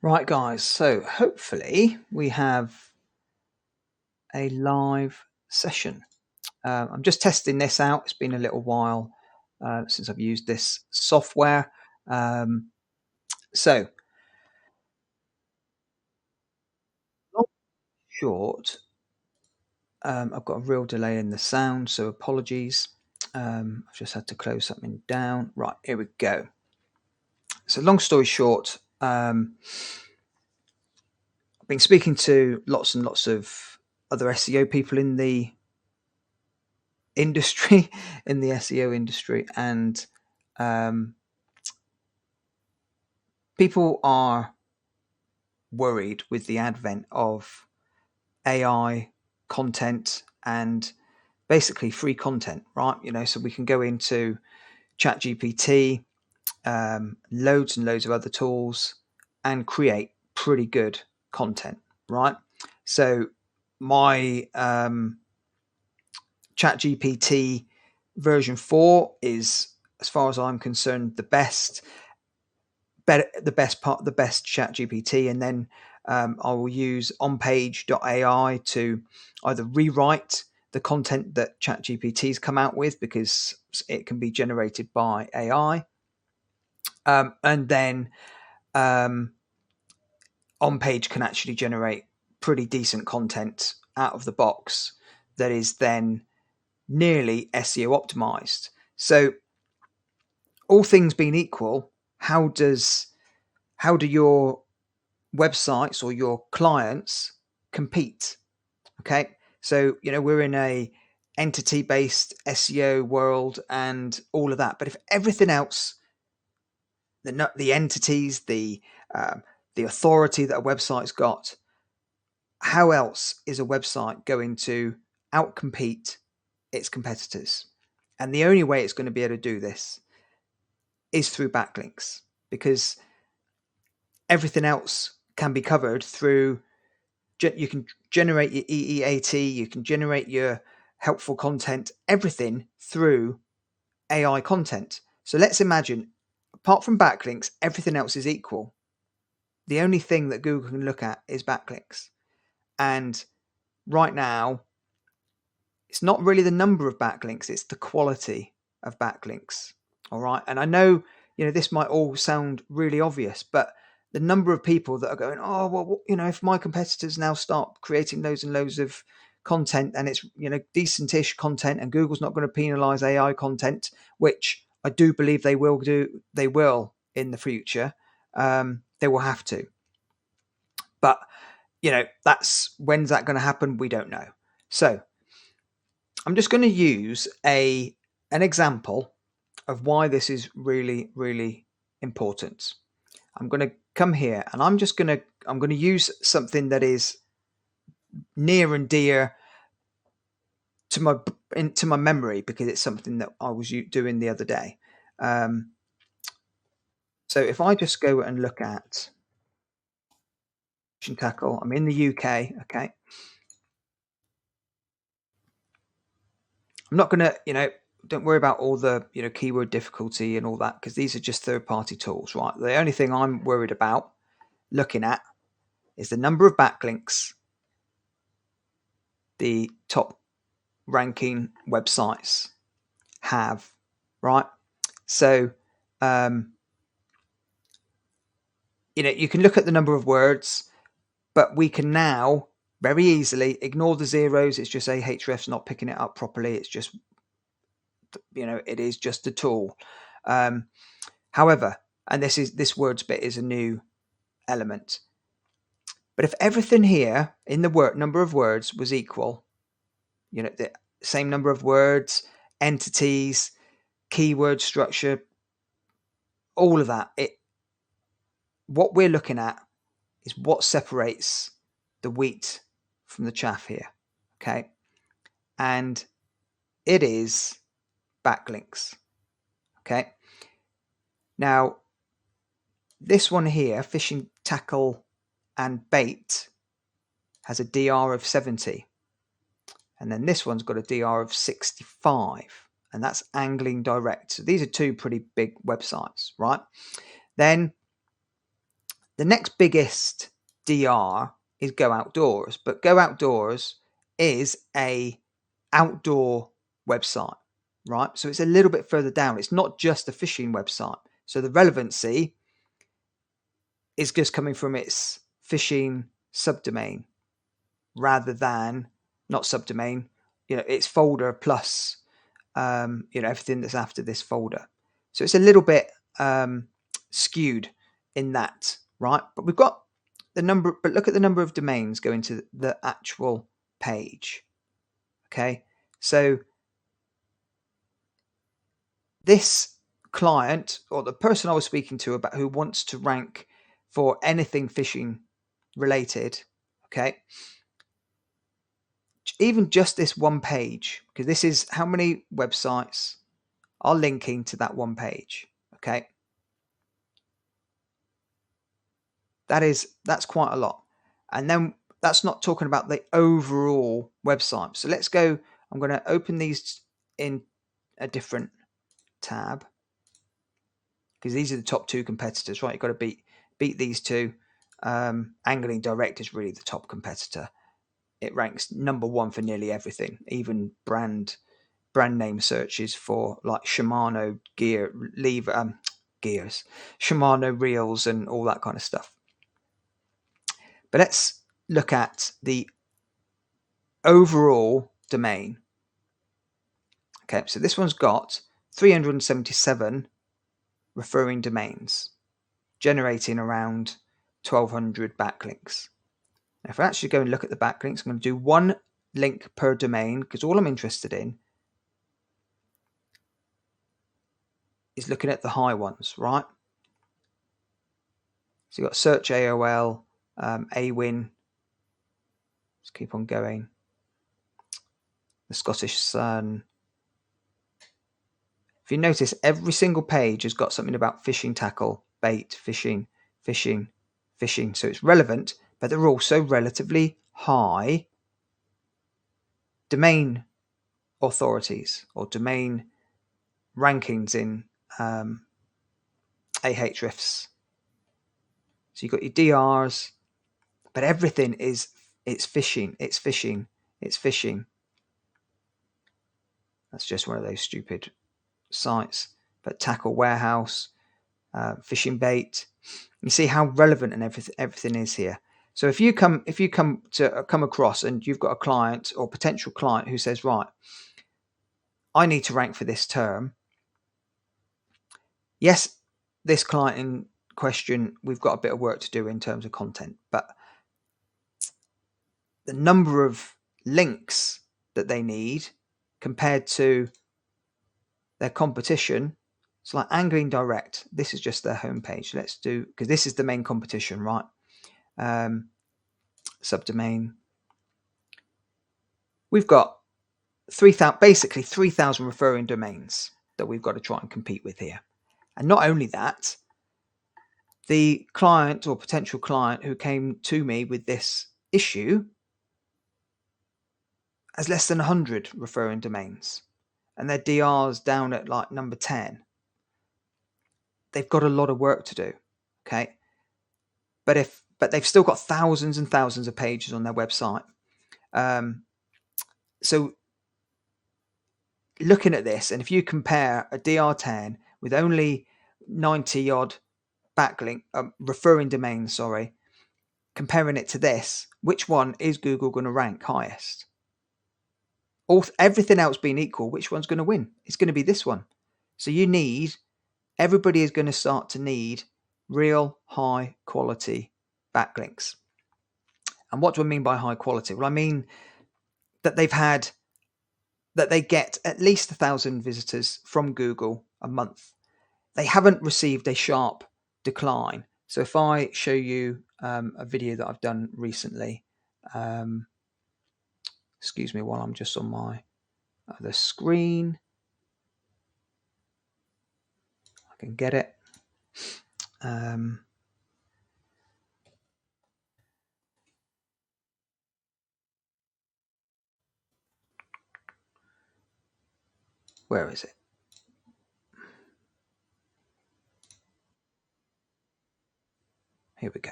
Right, guys, so hopefully we have a live session. I'm just testing this out. It's been a little while since I've used this software. Um, so, long short, I've got a real delay in the sound, so apologies. I've just had to close something down. Right, here we go. So, long story short, I've been speaking to lots and lots of other SEO people in the industry, in the SEO industry, and um, people are worried with the advent of AI content and basically free content, right? So we can go into ChatGPT, loads and loads of other tools, and create pretty good content, right? So my ChatGPT version 4 is, as far as I'm concerned, the best chat GPT. And then I will use onpage.ai to either rewrite the content that chat GPT's come out with, because it can be generated by AI. And then onpage can actually generate pretty decent content out of the box that is then nearly SEO optimized. So all things being equal, how do your websites or your clients compete? Okay, so we're in a entity-based SEO world and all of that, but if everything else, the entities, the authority that a website's got, how else is a website going to outcompete its competitors? And the only way it's going to be able to do this is through backlinks, because everything else can be covered through, you can generate your EEAT, you can generate your helpful content, everything through AI content. So let's imagine, apart from backlinks, everything else is equal. The only thing that Google can look at is backlinks. And right now, it's not really the number of backlinks, it's the quality of backlinks. All right. And I know, this might all sound really obvious, but the number of people that are going, oh, well, if my competitors now start creating loads and loads of content, and it's, decentish content, and Google's not going to penalize AI content, which I do believe they will in the future. They will have to. But, when's that going to happen? We don't know. So I'm just going to use an example of why this is really, really important. I'm going to come here and I'm going to use something that is near and dear to my memory, because it's something that I was doing the other day. So if I just go and look at Tackle, I'm in the UK. Okay, I'm not going to, don't worry about all the, keyword difficulty and all that, because these are just third-party tools, right? The only thing I'm worried about looking at is the number of backlinks the top ranking websites have, right? So, you can look at the number of words, but we can now very easily ignore the zeros. It's just Ahrefs not picking it up properly. It's just, it is just a tool. However, and this words bit is a new element. But if everything here in the number of words was equal, the same number of words, entities, keyword structure, all of that, what we're looking at is what separates the wheat from the chaff here. Okay. And it is backlinks. Okay. Now, this one here, fishing tackle and bait, has a DR of 70. And then this one's got a DR of 65. And that's Angling Direct. So these are two pretty big websites, right? Then The next biggest DR is Go Outdoors, but Go Outdoors is a outdoor website, right? So it's a little bit further down. It's not just a fishing website. So the relevancy is just coming from its fishing subdomain rather than not subdomain, its folder plus, everything that's after this folder. So it's a little bit skewed in that, right? But we've got the number, but look at the number of domains going to the actual page. Okay. So this client, or the person I was speaking to about, who wants to rank for anything fishing related, okay, even just this one page, because this is how many websites are linking to that one page. Okay, that's quite a lot. And then that's not talking about the overall website. So let's go, I'm going to open these in a different tab, because these are the top two competitors, right? You've got to beat these two. Angling Direct is really the top competitor. It ranks number one for nearly everything, even brand name searches for like Shimano gears, Shimano reels, and all that kind of stuff. But let's look at the overall domain. Okay, so this one's got 377 referring domains, generating around 1,200 backlinks. Now, if I actually go and look at the backlinks, I'm going to do one link per domain, because all I'm interested in is looking at the high ones, right? So you've got Search AOL, AWin. Let's keep on going. The Scottish Sun. If you notice, every single page has got something about fishing tackle, bait, fishing. So it's relevant, but they're also relatively high domain authorities or domain rankings in Ahrefs. So you've got your DRs, but everything is, it's fishing. That's just one of those stupid sites. But tackle warehouse, fishing bait. You see how relevant and everything is here. So if you come across and you've got a client or potential client who says, right, I need to rank for this term. Yes, this client in question, we've got a bit of work to do in terms of content, but the number of links that they need compared to their competition, it's like Angling Direct. This is just their homepage. Let's do, because this is the main competition, right? Subdomain. We've got 3,000 referring domains that we've got to try and compete with here. And not only that, the client or potential client who came to me with this issue has less than 100 referring domains, and their DR's down at like number 10. They've got a lot of work to do. Okay. But they've still got thousands and thousands of pages on their website. So looking at this, and if you compare a DR10 with only 90 odd backlink referring domains, comparing it to this, which one is Google going to rank highest? Everything else being equal, which one's going to win? It's going to be this one. So everybody is going to start to need real high quality backlinks. And what do I mean by high quality? Well, I mean that they get at least 1,000 visitors from Google a month. They haven't received a sharp decline. So if I show you a video that I've done recently, excuse me while I'm just on my other screen, I can get it. Where is it? Here we go.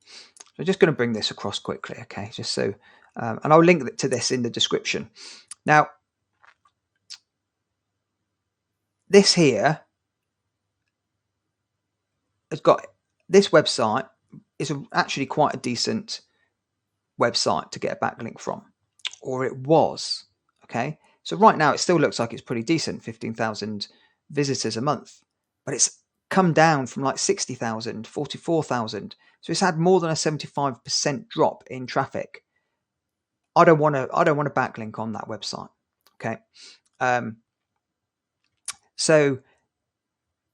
So I'm just going to bring this across quickly, okay? Just so, and I'll link to this in the description. Now, this here has got, this website is actually quite a decent website to get a backlink from, or it was, okay? So right now it still looks like it's pretty decent, 15,000 visitors a month, but it's come down from like 60,000, 44,000. So it's had more than a 75% drop in traffic. I don't want to backlink on that website, okay? So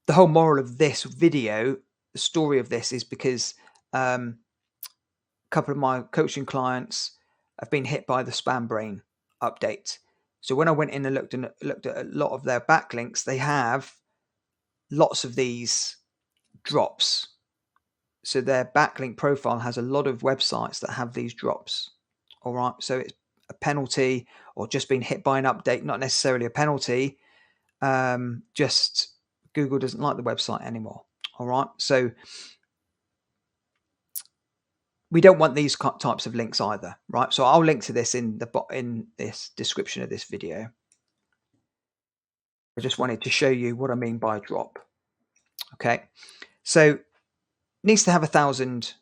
the whole moral of this video, the story of this, is because a couple of my coaching clients have been hit by the spam brain update. So when I went in and looked at a lot of their backlinks, they have lots of these drops. So their backlink profile has a lot of websites that have these drops. All right. So it's a penalty, or just been hit by an update, not necessarily a penalty. Just Google doesn't like the website anymore. All right. So we don't want these types of links either, right? So I'll link to this in this description of this video. I just wanted to show you what I mean by a drop. Okay. So needs to have 1,000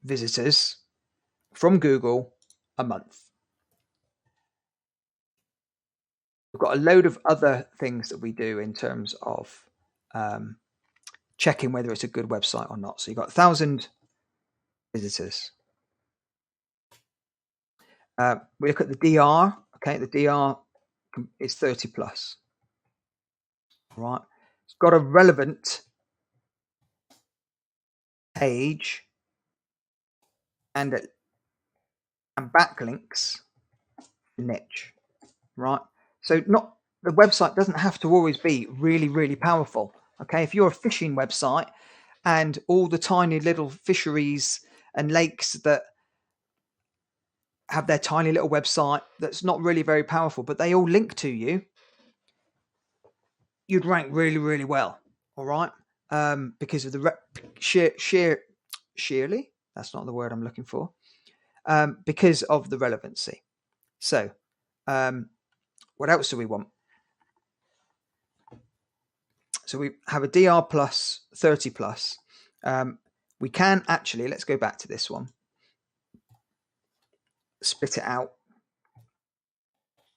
visitors from Google a month. We've got a load of other things that we do in terms of checking whether it's a good website or not. So you've got 1,000 visitors. We look at the DR. Okay, the DR is 30 plus. Right, it's got a relevant page and backlinks niche. Right, so not the website doesn't have to always be really, really powerful. Okay, if you're a fishing website and all the tiny little fisheries and lakes that have their tiny little website that's not really very powerful, but they all link to you, you'd rank really, really well. All right, because of the sheerly, that's not the word I'm looking for, because of the relevancy. So what else do we want? So we have a DR plus 30 plus. We can actually, let's go back to this one, split it out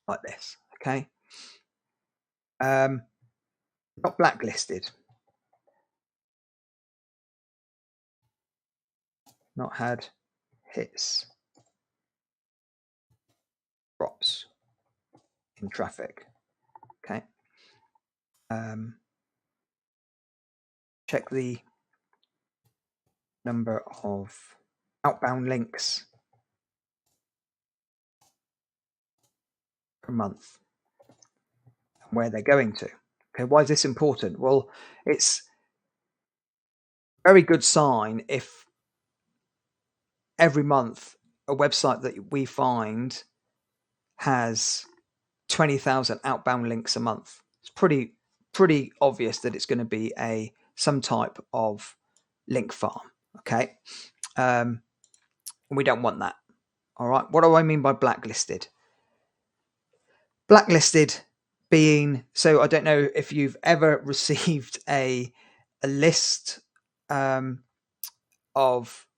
like this. Okay, not blacklisted, not had hits, drops in traffic. Okay, check the number of outbound links per month and where they're going to. Okay, why is this important? Well, it's a very good sign if every month a website that we find has 20,000 outbound links a month. It's pretty obvious that it's going to be some type of link farm. Okay, we don't want that. All right, what do I mean by blacklisted? Blacklisted being, so I don't know if you've ever received a list of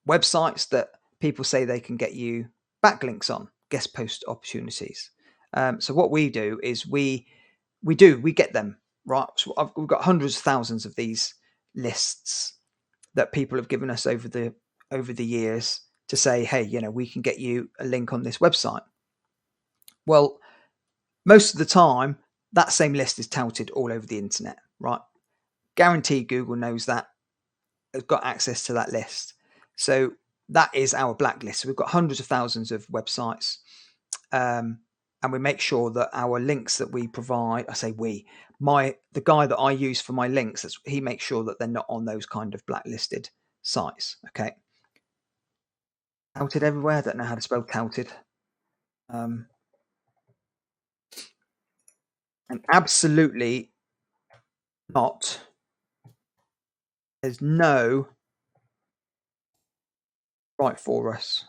websites that people say they can get you backlinks on, guest post opportunities. So what we do is we get them, right? So we've got hundreds of thousands of these lists that people have given us over the years to say, hey, we can get you a link on this website. Well, most of the time that same list is touted all over the internet, right? Guaranteed Google knows that, has got access to that list. So that is our blacklist. So we've got hundreds of thousands of websites, and we make sure that our links that we provide, I say the guy that I use for my links, he makes sure that they're not on those kind of blacklisted sites. Okay. Touted everywhere. I don't know how to spell touted. And absolutely not. There's no write for us,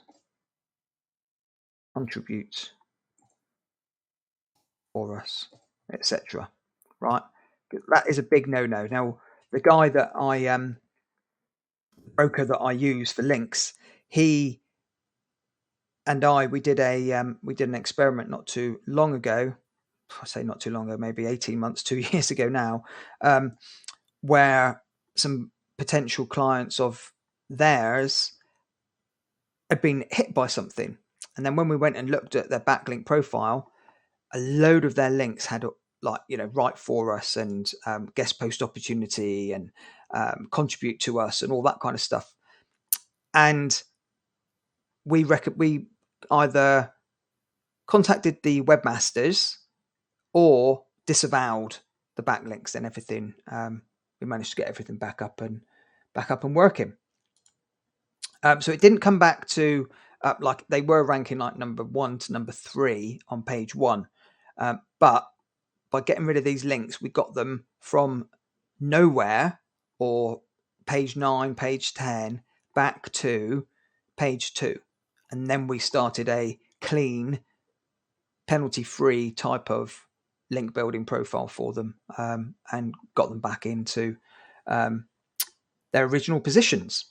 contribute for us, etc. Right? That is a big no-no. Now, the guy that broker that I use for links, he and we did an experiment not too long ago. I say not too long ago, maybe 18 months, 2 years ago now, where some potential clients of theirs had been hit by something. And then when we went and looked at their backlink profile, a load of their links had write for us and guest post opportunity and contribute to us and all that kind of stuff. And we either contacted the webmasters or disavowed the backlinks and everything. We managed to get everything back up and working. So it didn't come back to like they were ranking like number 1 to number 3 on page 1, but by getting rid of these links, we got them from nowhere or page 9, page 10 back to page 2, and then we started a clean, penalty-free type of link building profile for them, and got them back into their original positions,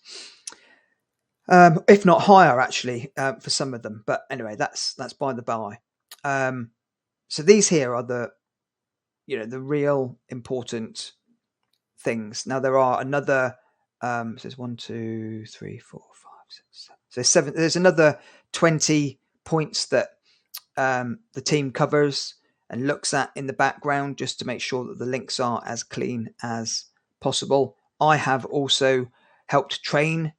if not higher actually, for some of them. But anyway, that's by the by. So these here are the real important things. Now there are another so there's 1, 2, 3, 4, 5, 6, 7. So 7. There's another 20 points that the team covers and looks at in the background just to make sure that the links are as clean as possible. I have also helped train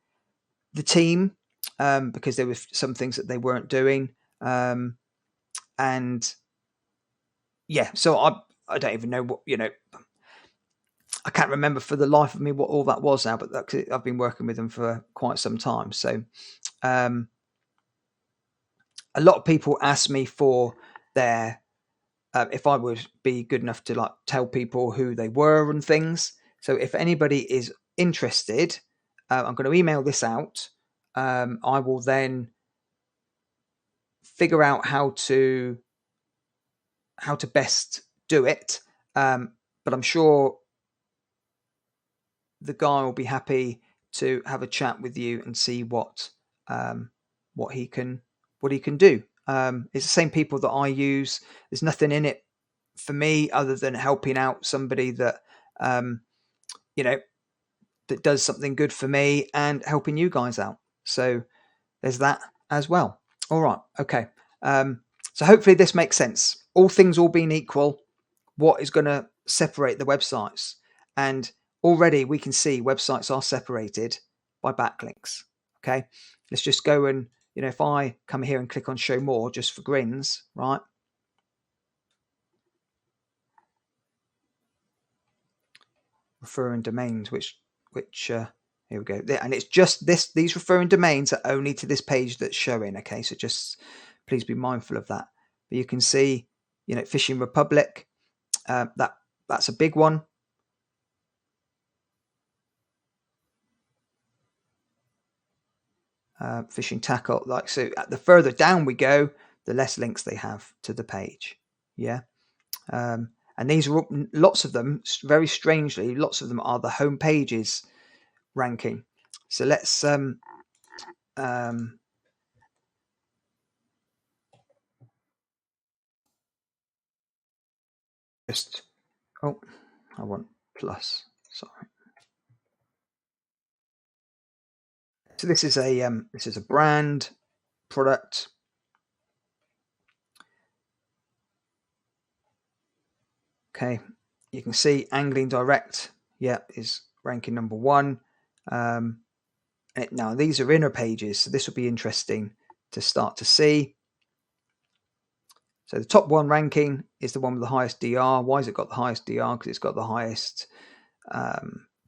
the team because there were some things that they weren't doing, and yeah, so I don't even know what, I can't remember for the life of me what all that was now, but I've been working with them for quite some time. So a lot of people ask me for their if I would be good enough to like tell people who they were and things. So if anybody is interested, I'm going to email this out. I will then figure out how to best do it. But I'm sure the guy will be happy to have a chat with you and see what he can do. It's the same people that I use. There's nothing in it for me other than helping out somebody that that does something good for me and helping you guys out. So there's that as well. All right, okay. So hopefully this makes sense. All things all being equal, what is going to separate the websites? And already we can see websites are separated by backlinks. Okay, let's just go and, if I come here and click on show more just for grins, right? Referring domains, which here we go. And it's just these referring domains are only to this page that's showing. Okay, so just please be mindful of that. But you can see, Fishing Republic, that's a big one. Fishing Tackle, like so. The further down we go, the less links they have to the page. Yeah, and these are lots of them. Very strangely, lots of them are the home pages ranking. So let's just I want plus. Sorry. So this is a brand product. Okay, you can see Angling Direct, is ranking number 1. Now these are inner pages, so this will be interesting to start to see. So the top 1 ranking is the one with the highest DR. Why has it got the highest DR? Because it's got the highest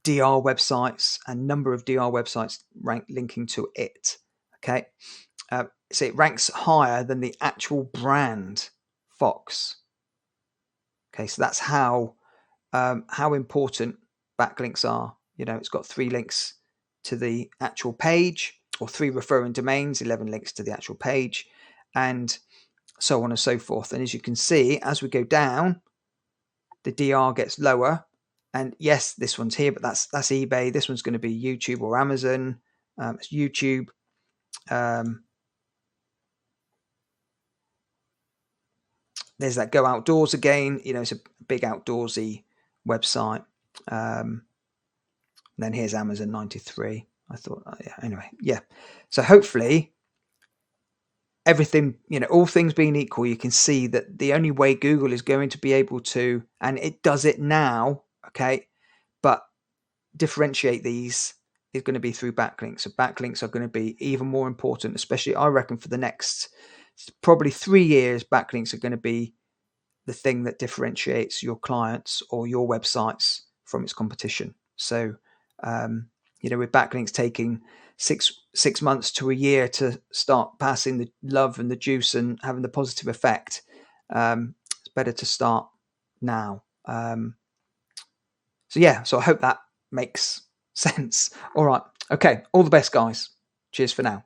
DR websites and number of DR websites linking to it. Okay, so it ranks higher than the actual brand Fox. Okay, so that's how important backlinks are. It's got 3 links to the actual page, or 3 referring domains, 11 links to the actual page, and so on and so forth. And as you can see, as we go down, the DR gets lower. And yes, this one's here, but that's eBay. This one's going to be YouTube or Amazon. It's YouTube. There's that Go Outdoors again. It's a big outdoorsy website. Then here's Amazon 93. I thought, yeah, anyway, yeah. So hopefully everything, all things being equal, you can see that the only way Google is going to be able to, and it does it now, okay, but differentiate these is going to be through backlinks. So backlinks are going to be even more important, especially I reckon for the next probably 3 years. Backlinks are going to be the thing that differentiates your clients or your websites from its competition. So with backlinks taking six months to a year to start passing the love and the juice and having the positive effect, it's better to start now. So I hope that makes sense. All right. Okay. All the best, guys. Cheers for now.